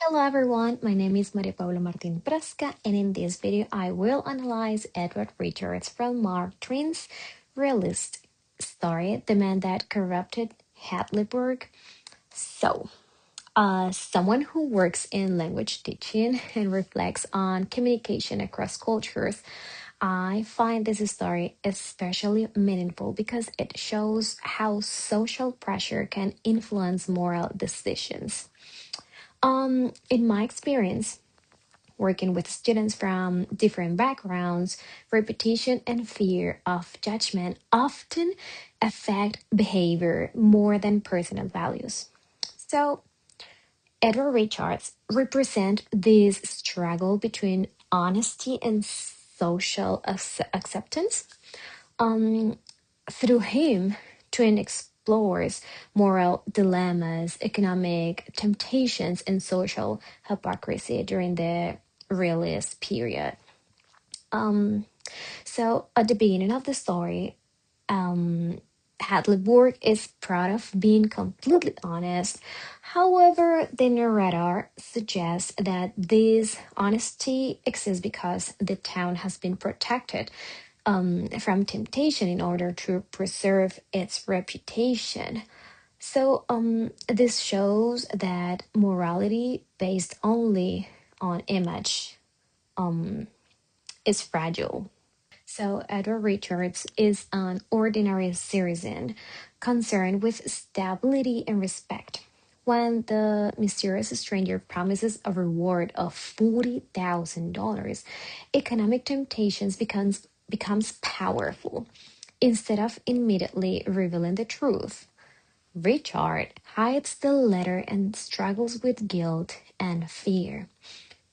Hello everyone, my name is Maria Paula Martin Prasca, and in this video I will analyze Edward Richards from Mark Twain's realist story, The Man That Corrupted Hadleyburg. So, someone who works in language teaching and reflects on communication across cultures, I find this story especially meaningful because it shows how social pressure can influence moral decisions. In my experience, working with students from different backgrounds, repetition and fear of judgment often affect behavior more than personal values. So, Edward Richards represent this struggle between honesty and social acceptance. Um, Through him, Twin explores moral dilemmas, economic temptations, and social hypocrisy during the realist period. Um, so, at the beginning of the story, Hadleyburg is proud of being completely honest. However, the narrator suggests that this honesty exists because the town has been protected from temptation in order to preserve its reputation. So, this shows that morality based only on image is fragile. So, Edward Richards is an ordinary citizen concerned with stability and respect. When the mysterious stranger promises a reward of $40,000, economic temptations becomes powerful. Instead of immediately revealing the truth, Richard hides the letter and struggles with guilt and fear.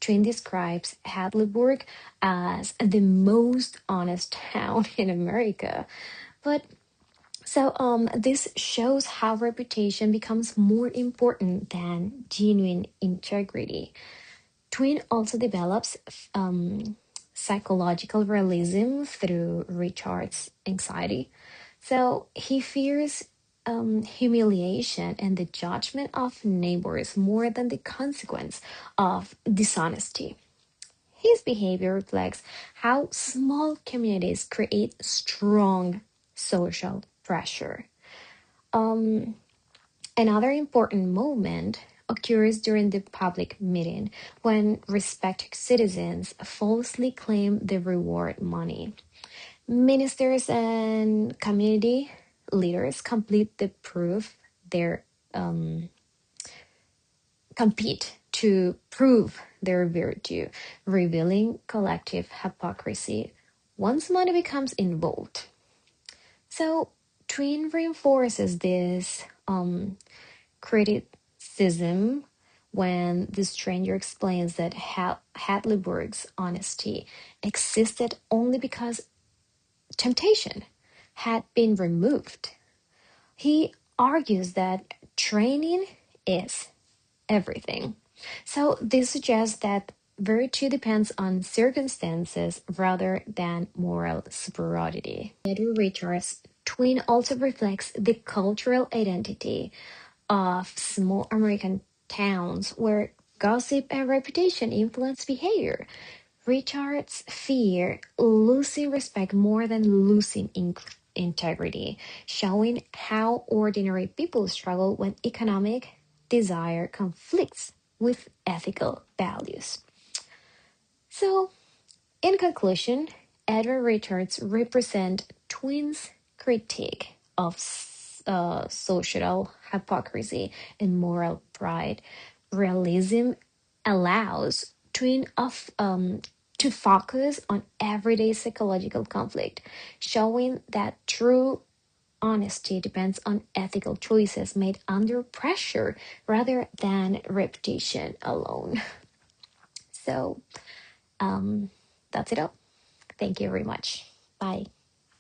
Twain describes Hadleyburg as the most honest town in America. But this shows how reputation becomes more important than genuine integrity. Twain also develops psychological realism through Richard's anxiety. So he fears humiliation and the judgment of neighbors more than the consequence of dishonesty. His behavior reflects how small communities create strong social pressure. Um, Another important moment occurs during the public meeting when respected citizens falsely claim the reward money. Ministers and community leaders complete the proof their compete to prove their virtue, revealing collective hypocrisy once money becomes involved. So, Twin reinforces this criticism when the stranger explains that Hadleyburg's honesty existed only because temptation had been removed. He argues that training is everything. So this suggests that virtue depends on circumstances rather than moral superiority. Edward Richards' Twin also reflects the cultural identity of small American towns where gossip and reputation influence behavior. Richards fear losing respect more than losing integrity, showing how ordinary people struggle when economic desire conflicts with ethical values. So, in conclusion, Edward Richards represents Twins' critique of social hypocrisy and moral pride. Realism allows to focus on everyday psychological conflict, showing that true honesty depends on ethical choices made under pressure rather than reputation alone. So, that's it all. Thank you very much. Bye.